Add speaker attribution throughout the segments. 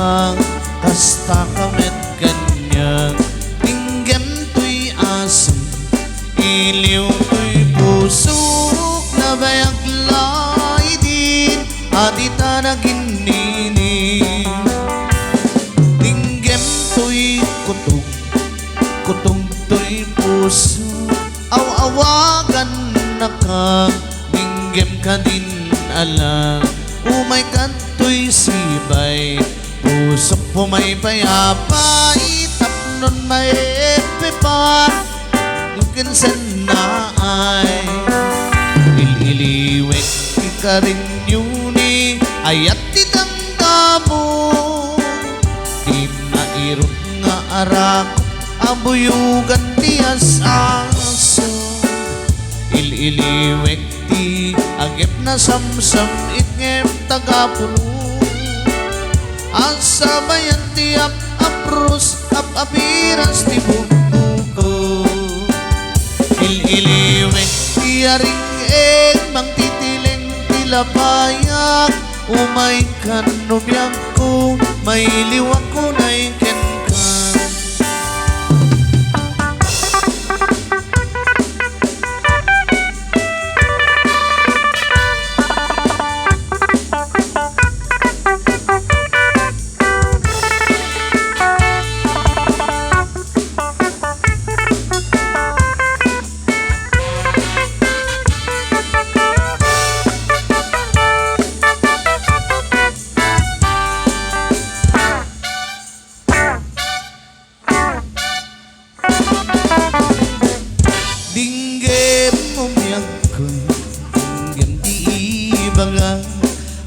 Speaker 1: kang kasta kamet kanyang tinggem tuy asam iliw tuy pusok na bayaglay din adita na ginini tinggem tuy kutong kutong tuy puso aw-awagan na kang tinggem ka din alam umay kanto'y sibay pusok po may payapa itapnon may epipa yukin na ay ililiwek ikarin yuni ayat ditangkabo di nairot nga arak abuyugan tiyas aso ililiwek ti agep na samsam itngem tagapulo asabayan ti aprus apirans ti buko ililiwek ti aring mang titileng tilapayak umay kanumyak ko may liwak ko na iken ka dinggem umyak ko dinggem di ibaga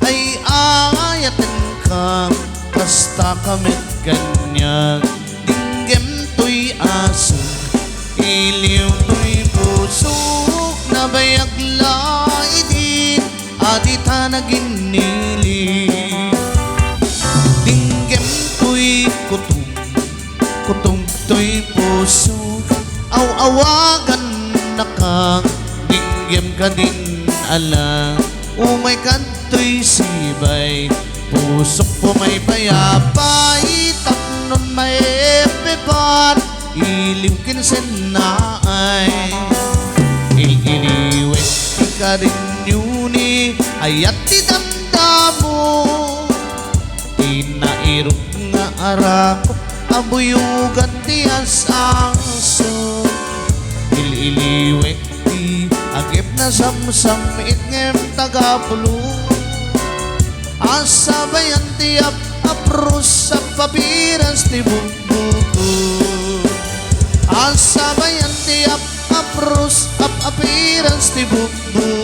Speaker 1: ay ayaten kang basta kamit kanyang dinggem tuy aso iliw tuy pusok na bayaglay din adita na ginili dinggem tuy kutong kutong tuy puso aw-awagan na kang dinggem ka din ala umay kanto'y sibay pusok po may payapa itapnon may epipan iliw kinsen na ay ililiwek ikarin yuni ayat idamdamo tinairot nga arakop abuyugan tiyas aso ililiwek ti agip na samsam itngem tagapulo asabayan ti aprus apirans ti buko asabayan ti aprus apirans ti buko